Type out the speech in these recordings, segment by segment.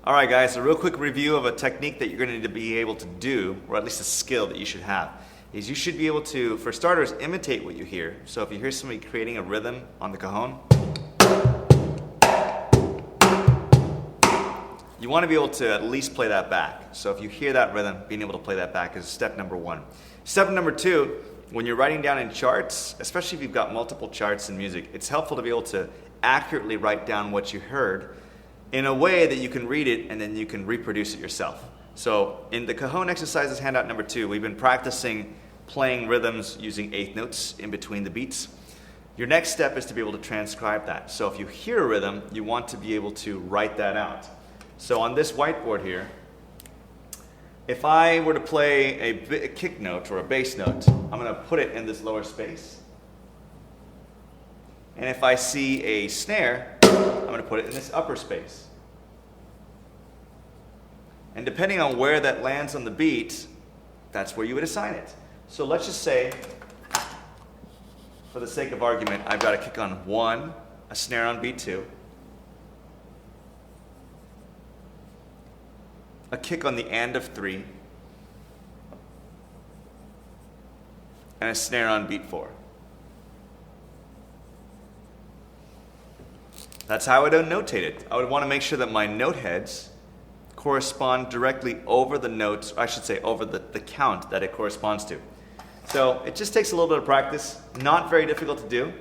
All right, guys, a real quick review of a technique that you're going to need to be able to do, or at least a skill that you should have, is you should be able to, for starters, imitate what you hear. So if you hear somebody creating a rhythm on the cajon, you want to be able to at least play that back. So if you hear that rhythm, being able to play that back is step number one. Step number two, when you're writing down in charts, especially if you've got multiple charts in music, it's helpful to be able to accurately write down what you heard in a way that you can read it and then you can reproduce it yourself. So in the Cajon exercises handout number 2, we've been practicing playing rhythms using eighth notes in between the beats. Your next step is to be able to transcribe that. So if you hear a rhythm, you want to be able to write that out. So on this whiteboard here, if I were to play a kick note or a bass note, I'm going to put it in this lower space. And if I see a snare, I'm going to put it in this upper space. And depending on where that lands on the beat, that's where you would assign it. So let's just say, for the sake of argument, I've got a kick on 1, a snare on beat 2, a kick on the and of 3, and a snare on beat 4. That's how I would notate it. I would want to make sure that my note heads correspond directly over the notes, or I should say over the count that it corresponds to. So it just takes a little bit of practice, not very difficult to do.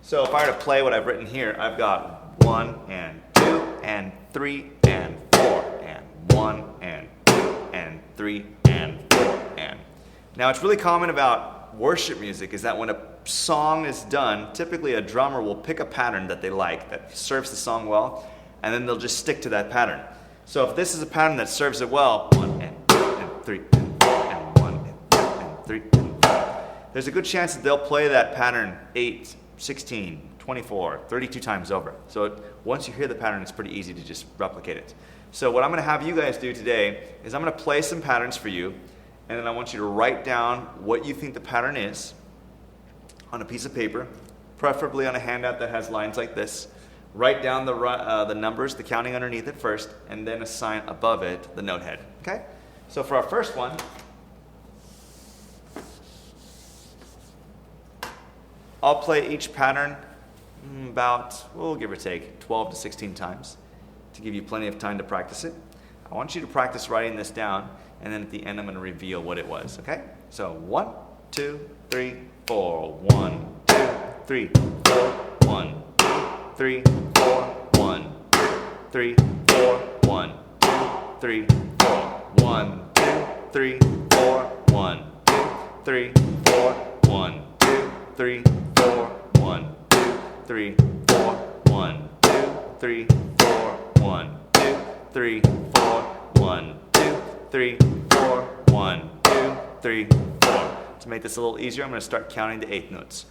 So if I were to play what I've written here, I've got 1 and 2 and 3 and 4 and 1 and 2 and 3 and 4 and. Now it's really common about worship music is that when a song is done, typically a drummer will pick a pattern that they like, that serves the song well, and then they'll just stick to that pattern. So if this is a pattern that serves it well, 1 and 2 and 3 and 4 and 1 and 2 and 3 and 4, there's a good chance that they'll play that pattern 8, 16, 24, 32 times over. So once you hear the pattern, it's pretty easy to just replicate it. So what I'm going to have you guys do today is I'm going to play some patterns for you, and then I want you to write down what you think the pattern is on a piece of paper, preferably on a handout that has lines like this. Write down the numbers, the counting underneath it first, and then assign above it the note head. Okay? So for our first one, I'll play each pattern about, we'll give or take, 12 to 16 times to give you plenty of time to practice it. I want you to practice writing this down, and then at the end I'm going to reveal what it was. Okay? So 1, 2, 3, 4. 1, 2, 3, 4. 1, 2, 3, 4. 1, 2, 3, 4. 1, 2, 3, 4. 1, 2, 3, 4. 1, 2, 3, 4. 1, 2, 3, 4. 1, 2, 3, 4. 1, 2, 3, 4. 1, 2, 3, 4. 1, 2, 3, 4. 1, 2, 3, 4. To make this a little easier, I'm going to start counting the eighth notes.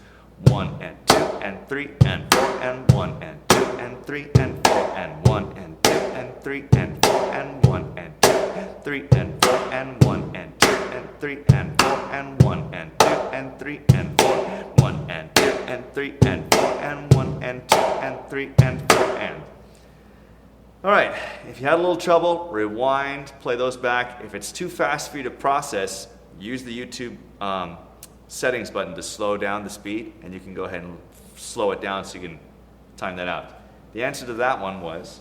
1 and 2 and 3 and 4 and 1 and 2 and 3 and 4 and 1 and 2 and 3 and 4 and 1 and 2 and 3 and 4 and 1 and 2 and 3 and 4 and 1 and 2 and 3 and 4 1 and 2 and 3 and 4 and 1 and 2 and 3 and 4 and. All right, if you had a little trouble, rewind, play those back. If it's too fast for you to process, use the YouTube settings button to slow down the speed, and you can go ahead and slow it down so you can time that out. The answer to that one was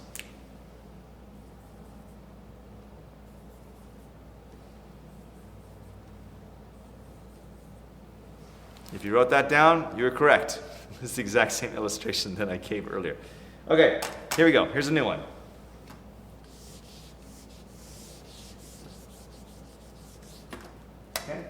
if you wrote that down, you're correct. It's the exact same illustration that I gave earlier. Okay, here we go. Here's a new one. Okay.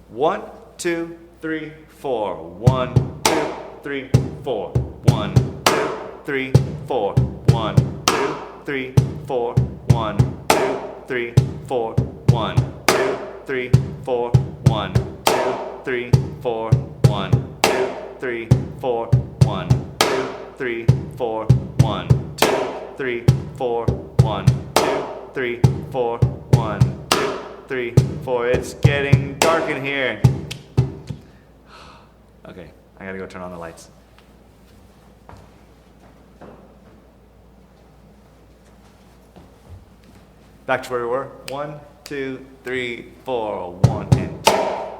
1, 2, 3, 4. 1, 2, 3, 4. 1, 2, 3, 4. 1, 2, 3, 4. 1, 2, 3, 4. 1, 2, 3, 4. 1, 2, 3, 4. 1, 2, 3, 4. 1, 2, 3, 4. 1, 2, 3, 4. 1, 2, 3, 4. 1, 2, 3, 4. It's getting dark in here. Okay, I gotta go turn on the lights. Back to where we were. 1, 2, 3, 4. 1 and 2,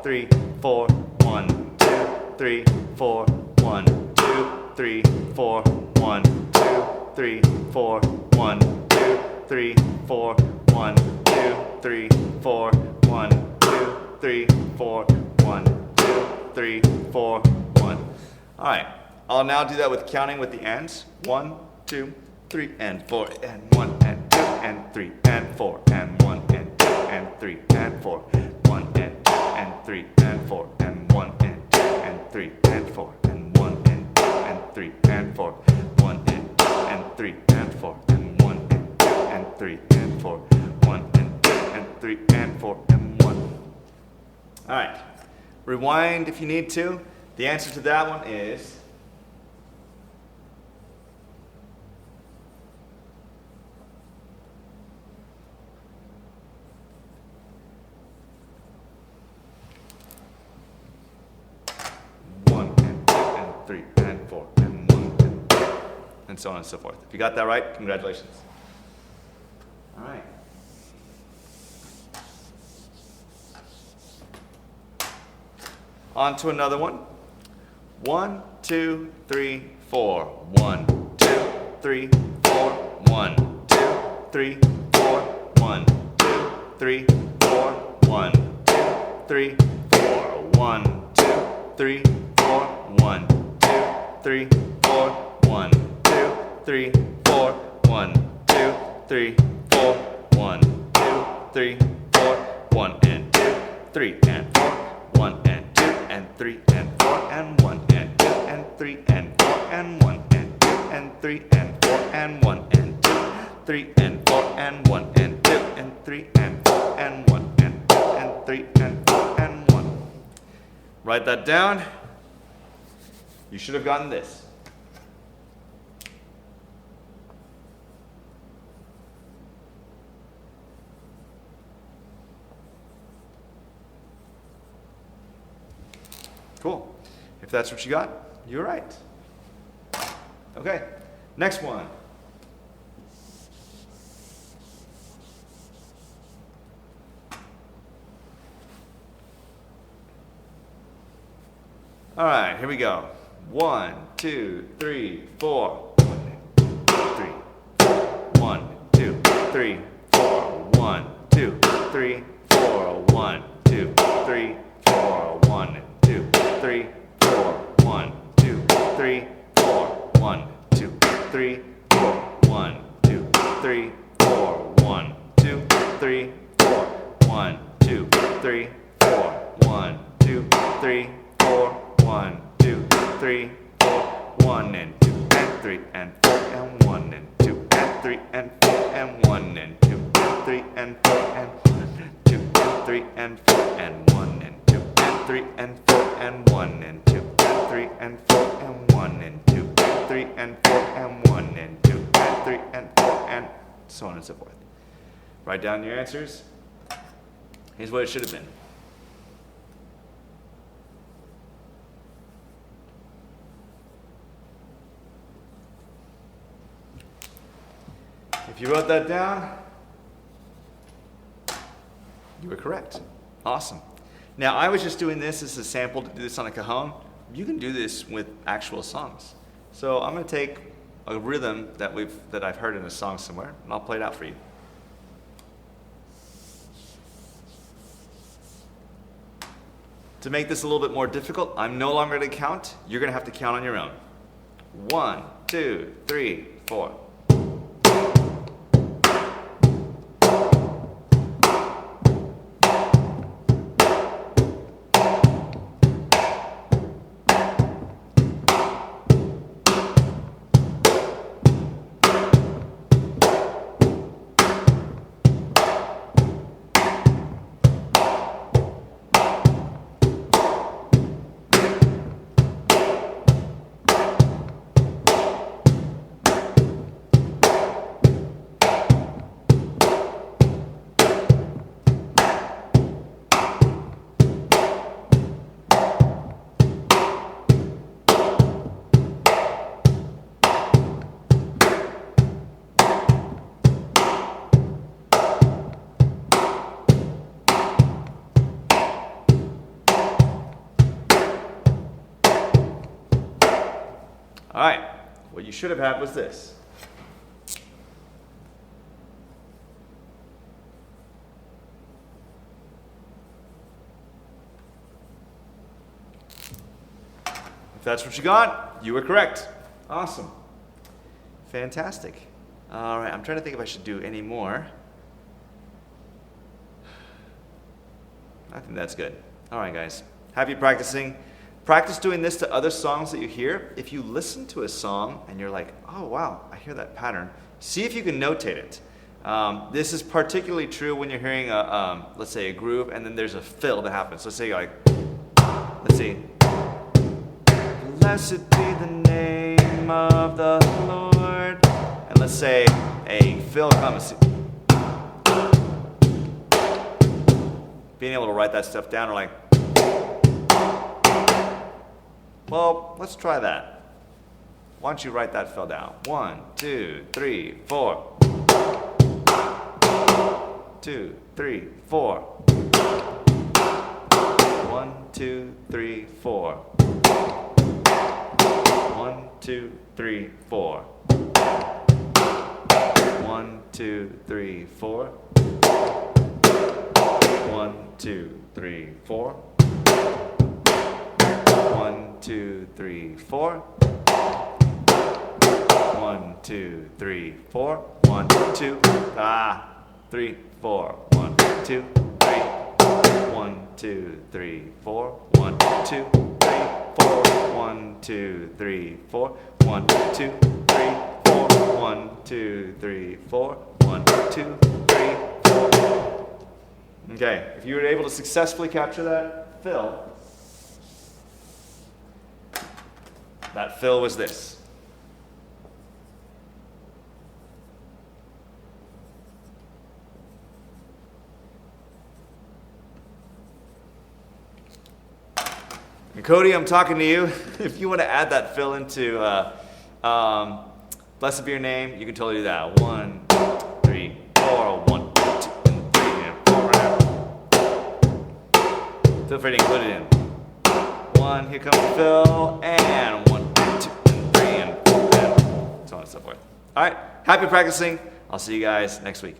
3, 4. 1, 2, 3, 4. 1, 2, 3, 4. 1, 2, 3, 4. 1, 2, 3, 4. 1, 2, 3, 4. 1, 2, 3, 4. 1, 2, 3, 4. 1. All right. I'll now do that with counting with the ands. 1, 2, 3, and 4, and 1, and 2, and 3, and 4, and 1, and 2, and 3, and 4, 1, and 2, and 3, and 4, and 1, and 2, and 3, and 4, and 1, and 2, and 3, and 4, 1, and 2, and 3, and 4, and 1, and 2, and 3, and 4, 1, and 2, and 3, and 4, and 1. All right. Rewind if you need to. The answer to that one is... and so on and so forth. If you got that right, congratulations. All right. On to another one. 1, 2, 3, 4. 1, 2, 3, 4. 1, 2, 3, 4. 1, 2, 3, 4. 1, 2, 3, 4. 1, 2, 3, 4. 1, 2, 3, 4. 1, 2, 3, 4. 1, 2, 3, 4. 1, 2, 3, 4. 1 and 2, 3 and 4. 1 and 2 and 3 and 4 and 1 and 2 and 3 and 4 and 1 and 2 and 3 and 4 and 1 and 2, 3 and 4 and 1 and 2 and 3 and 4 and 1 and 2 and 3 and 4 and 1. Write that down. You should have gotten this. Cool. If that's what you got, you're right. Okay, next one. All right, here we go. 1, 2, 3, 4. 1, 2, 3, 4. 1, 2, 3, 4. 1, 2, 3, 4. 1, 2, 3, 4. 1, 2, 3, 4. 1, 2, 3, 4. 1, 2, 3, 4. 1, 2, 3, 4. 1, 2, 3, 4. 1, 2, 3, 4. 1, 2, 3, 4. 1 and 2 and 3 and 4 and 1 and 2 and 3 and 4 and 1 and 2 and 3 and 4 and 1 and 2 and 3 and 4 and 1 and 2 and 3 and 4 and 1 and 2 and 3 and 4 and 1 and 2 and 3 and 4 and 1 and 2 and 3 and 4 and so on and so forth. Write down your answers. Here's what it should have been. If you wrote that down, you were correct. Awesome. Now, I was just doing this as a sample to do this on a cajon. You can do this with actual songs. So I'm going to take a rhythm that I've heard in a song somewhere, and I'll play it out for you. To make this a little bit more difficult, I'm no longer going to count. You're going to have to count on your own. 1, 2, 3, 4. All right, what you should have had was this. If that's what you got, you were correct. Awesome. Fantastic. All right, I'm trying to think if I should do any more. I think that's good. All right, guys. Happy practicing. Practice doing this to other songs that you hear. If you listen to a song and you're like, oh, wow, I hear that pattern, see if you can notate it. This is particularly true when you're hearing, let's say, a groove, and then there's a fill that happens. Let's say, let's see. Blessed be the name of the Lord. And let's say a fill comes. Being able to write that stuff down, or like, well, let's try that. Why don't you write that fill down? 1, 2, 3, 4. 2, 3, 4. 1, 2, 3, 4. 1, 2, 3, 4. 1, 2, 3, 4. 1, 2, 3, 4. 1, 2, 3, 4. 1, 2, 3, 4. 1, 2, 3, 4. 1, 2, 3. 1, 2, 3, 4. 1, 2, 3, 4. 1, 2, 3, 4. 1, 2, 3, 4. 1, 2, 3, 4. 1, 2, 3, 4. Okay, if you were able to successfully capture that fill was this. And Cody, I'm talking to you. If you want to add that fill into Blessed Be Your Name, you can totally do that. 1, 3, 4, 1, 2, 3, and 4. Feel free to include it in. 1, here comes the fill, and 1, 2, and 3, and 4, and so on and so forth. All right, happy practicing. I'll see you guys next week.